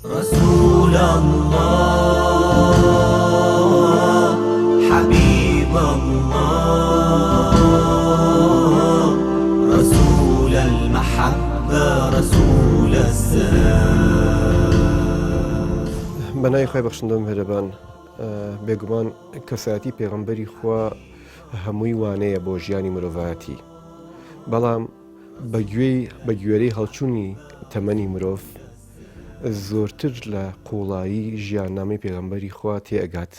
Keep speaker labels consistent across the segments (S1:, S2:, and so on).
S1: رسول الله حبيب الله رسول المحبة رسول السلام.
S2: بەنای خۆی بەخشندە مهرەبان، بێگومان کەسایەتی پێغەمبەری خوا هەمووی وانەیە بۆ ژیانی مرۆڤایەتی، بەڵام بە گوێرەی هەڵچوونی تەمەنی مرۆڤ زۆرتر لە قوڵایی ژیاننامەی پێغەمبەری خوا تێئەگات.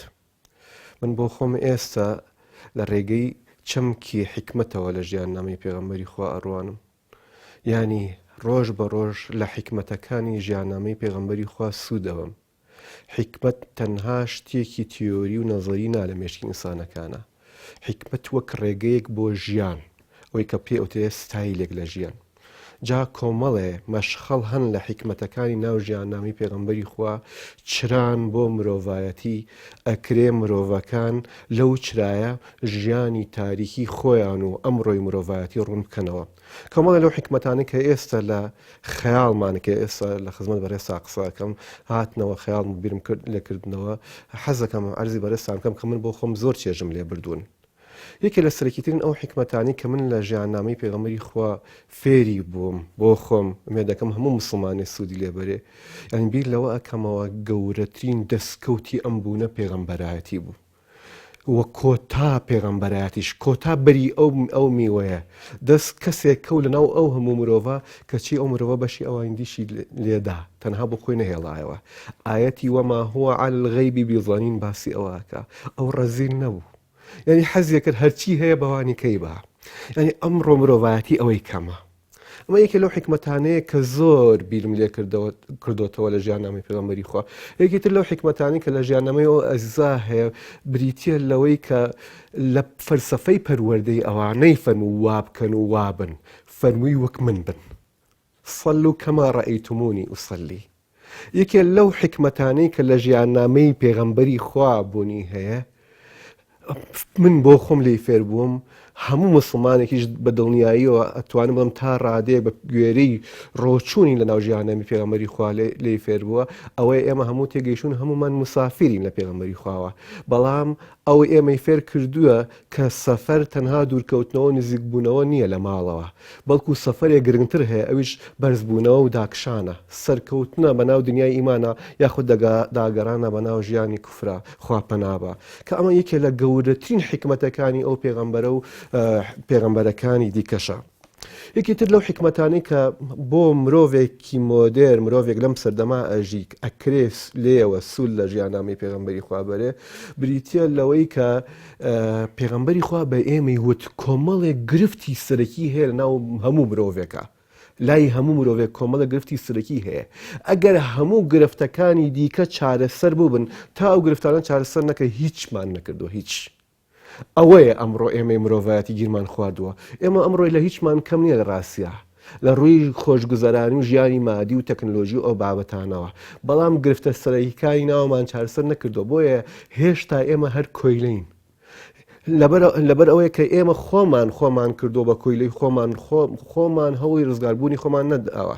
S2: من بۆ خۆم ئێستا لە ڕێگەی چەمکی حکمەتەوە لە ژیاننامەی پێغەمبەری خوا ئەڕوانم، ینی ڕۆژ بە ڕۆژ لە حکمەتەکانی ژیاننامەی پێغەمبەری خوا سوودەوەم. حکمت تەنها شتێکی تیۆری و نەزەری نا لە مێشکی ئینسانەکانە. حکمت وەک ڕێگەیەک بۆ ژیان، ئەوەی کە پێ ئەوترێ ستایلێک لە ژیان. جا کۆمەڵێ مەشخەڵ هەن لە حکمەتەکانی ناو ژیاننامەی پێغەمبەری خوا چران بۆ مرۆڤایەتی ئەکرێ مرۆڤەکان لەو چرایە ژیانی تاریکی خۆیان و ئەمڕۆی مرۆڤایەتی ڕوون بکەنەوە. کۆمەڵێ لەو حکمەتانە کە ئێستا لە خەیاڵمانەکە ئێستا لە خزمەت بەڕێستا قساکەم هاتنەوە، خەیاڵم بیرم لێکردنەوە، حەزەکەم ئەرزی بەڕێستان بکەم کە من بۆ خۆم زۆر چێژم لێ بردوون. یەکێ لە سەرەکیترین ئەو حکمەتانی کە من لە ژیاننامەی پێغەمبەری خوا فێری بووم بۆ خۆم، ئومێ دەکەم هەموو مسلمانێ سوودی لێبەرێ، یعنی بیر لەوە ئەکەمەوە گەورەترین دەستکەوتی ئەم بوونە پێغەمبەرایەتی بوو، وە کۆتا پێغەمبەرایەتیش کۆتا بەری ئەو میوەیە، دەست کەسێک کەوت لەناو ئەو هەموو مرۆڤە کەچی ئەو مرۆڤە بەشی ئەوەندیشی لێدا تەنها بۆ خۆی نەهێڵایەوە. ئایەتی وەما هو علی الغەیبی بیظەنین باسی ئەوەکە، ئەو ڕەزین نەبوو، یعنی حەزیە کرد هەرچی هەیە بەوانی کەی بە، یعنی ئەمڕۆ مرۆڤایەتی ئەوەی کەمە. ئەمە یەکێ لەو حکمەتانەیە کە زۆر بیرم لێ کردوتەوە لە ژیاننامەی پێغەمبەری خوا. یەکێتر لەو حکمەتانی کە لە ژیاننامەی ئەو ئەجزا هەیە بریتیە لەوەی کە لە فەلسەفەی پەروەردەی ئەوانەی فەرموو وابکەن و وابن، فەرمووی وەک من بن، صەلوا کەما ڕەئەیتمونی ئوصەلی. یەکێ لەو حکمەتانەی کە لە ژیاننامەی پێغەمبەری خوا بوونی هەیە، من بۆ خۆم لێی فێر بووم، هەموو مسلمانێکیش بە دڵنیاییەوە ئەتوانم بڵم تا ڕادەیە بە گوێرەی ڕۆچوونی لە ناو ژیاننامەی پێغەمبەری خوا لێی فێر بووە، ئەوەی ئێمە هەموو تێگەیشتون هەمومان مسافرین لە پێغەمبەری خواوە، بەڵام ئەوەی ئێمەی فێر کردووە کە سەفەر تەنها دوورکەوتنەوە نزیک بوونەوە نییە لە ماڵەوە، بەڵکو سەفەرێک گرنگتر هەیە، ئەویش بەرزبوونەوە و داکشانە، سەرکەوتنە بەناو دنیای ئیمانە یاخود داگەرانە بەناو ژیانی کوفرە، خوا پەنابە. کە ئەمە یەکێ لە گەورەترین حکمەتەکانی ئەو پێغەمبەرە و پێغەمبەرەکانی دیکەشە. یەکێتر لەو حکمەتانی کە بۆ مرۆڤێکی مۆدێر، مرۆڤێک لەم سەردەما ئەژی ئەکرێس لێەوە سوود لە ژیاننامەی پێغەمبەری خوا بەرێ، بریتە لەوەی کە پێغەمبەری خوا بە ئێمەی وت کۆمەڵێک گرفتی سەرەکی هەیە لەناو هەموو مرۆڤێکە، لای هەموو مرۆڤێک کۆمەڵە گرفتی سەرەکی هەیە. ئەگەر هەموو گرفتەکانی دیکە چارەسەر بووبن، تا ئەو گرفتانە چارەسەر نەکە هیچمان نەکردو هیچ. ئەوەیە ئەمڕۆ ئێمەی مرۆڤایەتی گیرمان خواردووە. ئێمە ئەمڕۆی لە هیچمان کەم نییە لە ڕاستیە لە ڕووی خۆشگوزەرانی و ژیانی مادی و تەکنۆلۆژی و ئەو بابەتانەوە، بەڵام گرفتە سەرەکیەکانی ناومان چارەسەر نەکردو، بۆیە هێشتا ئێمە هەر کۆیلەین. لەبەر ئەوەیە کە ئێمە خۆمان کردو بە کۆیلەی خۆمان هەوڵی ڕزگاربوونی خۆمان نەداوە.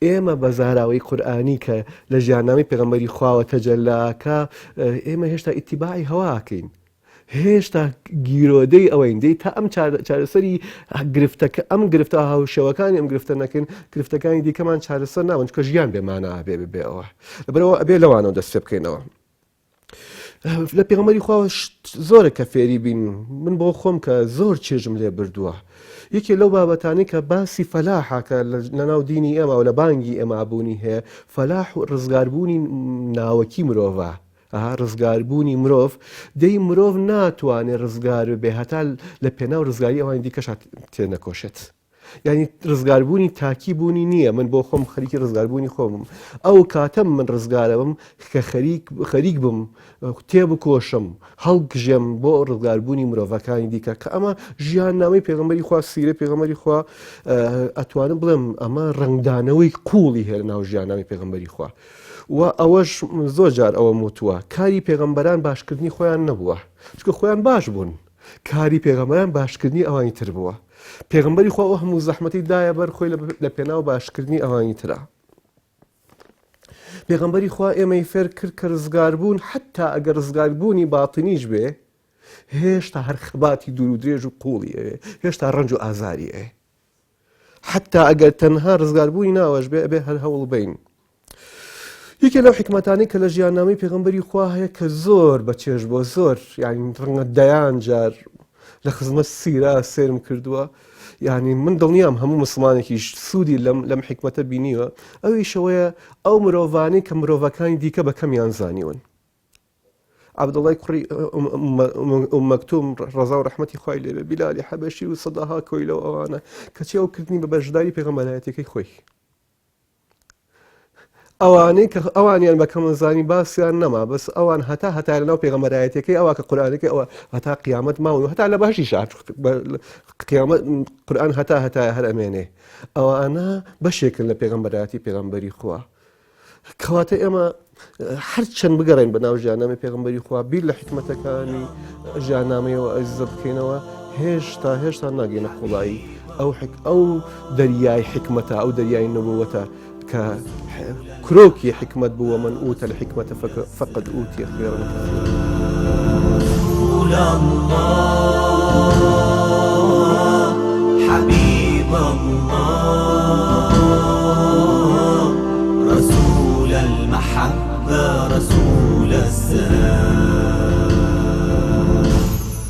S2: ئێمە بە زاراوەی قورئانی کە لە ژیاننامەی پێغەمبەری خواوە تەجەلاکە، ئێمە هێشتا ئیتیباعی هەواکەین، هێشتا گیرۆدەی ئەوەین دەی تا ئەم چارەسەری گرفتەکە ئەم گرفتە هاوشێوەکانی ئەم گرفتە نەکەن، گرفتەکانی دیکەمان چارەسەر ناون، چکە ژیان بێمانە بێ ئەوە، لەبەرەوە ئەبێ لەوانەوە دەست پێ بکەینەوە. لە پێغەمبەری خوا زۆرە کە فێری بین، من بۆ خۆم کە زۆر چێژم لێ بردووە. یەکێ لەو بابەتانی کە باسی فەلاحە کە لەناو دینی ئێمە و لە بانگی ئێمە بوونی هەیە، فەلاح و ڕزگاربوونی ناوەکی مرۆڤە، ڕزگاربوونی مرۆڤ، دەی مرۆڤ ناتوانێت ڕزگار بێ هەتا لە پێناو ڕزگاری ئەوانی دیکەش تێنەکۆشێت. یعنی ڕزگاربوونی تاکی بوونی نییە، من بۆ خۆم خەریکی ڕزگاربوونی خۆمم، ئەو کاتەم من ڕزگارە بم کە خەریک بم تێبکۆشم هەڵگژێم بۆ ڕزگاربوونی مرۆڤەکانی دیکە، کە ئەمە ژیاننامەی پێغەمبەری خوا، سیرە پێغەمبەری خوا، ئەتوانم بڵێم ئەمە ڕنگدانەوەی قوڵی هەیە ناو ژیاننامەی پێغەمبەری خوا. و ئەوەش زۆر جار ئەوە وتووە کاری پێغەمبەران باشکردنی خۆیان نەبووە، چکە خۆیان باش بوون، کاری پێغەمبەران باشکردنی ئەوانی تر بووە. پێغەمبەری خوا ئەو هەموو زەحمەتی دایە بەر خۆی لە پێناو باشکردنی ئەوانی ترە. پێغەمبەری خوا ئێمەی فێر کرد کە ڕزگاربوون حتا ئەگەر ڕزگاربوونی باتنیش بێ هێشتا هەر خەباتی دوور و درێژ و قوڵی ئەوێ هێشتا ڕەنج و ئازاری ئەوێ حتا ئەگەر تەنها ڕزگاربوونی ناوەش بێ ئەبێ هەر هەوڵ بین. یەکێ لەو حکمەتانەی کە لە ژیاننامەی پێغەمبەری خوا هەیە کە زۆر بەچێژ بۆ زۆر یعنی ڕەنگە دەیان جار لە خزمەت سیرا سێرم کردووە، یعنی من دڵنیام هەموو مسلمانێکیش سوودی لەم حکمەتە بینیوە، ئەویشەوەیە ئەو مرۆڤانەی کە مرۆڤەکانی دیکە بە کەمیان زانیون. عەبدوڵڵای کوڕی مەکتوم ڕەزا و ڕەحمەتی خوای لێبێ بیلالی حەبەشی و سەداها کۆی لەو ئەوانە کەچی ئەو کردنی بە بەشداری پێغەمبەرایەتەکەی خۆی ئەوانەی کە ئەوانیان بە کەمەزانی باسییان نەما بەس ئەوان هەتا لەناو پێغەمبەرایەتەکەی ئەوە کە قورئانەکەی ئەوە هەتا قیامەت ماون و هەتا لە بەهەشتی شات قیامەت قورئان هەتا هەر ئەمێنێ ئەوانە بەشێکن لە پێغەمبەرایەتی پێغەمبەری خوا. کەواتە ئێمە هەرچەند بگەڕێن بە ناو ژیاننامەی پێغەمبەری خوا بیر لە حکمەتەکانی ژیاننامەیەوە ئەزیزە بکەینەوە هێشتا ناگەینە قوڵایی ئەو دەریای حکمەتە ئەو دەریای نەبووەتە کە كروكي حكمة بو من أوتى الحكمة فقد أوتي خيرا كثيرا.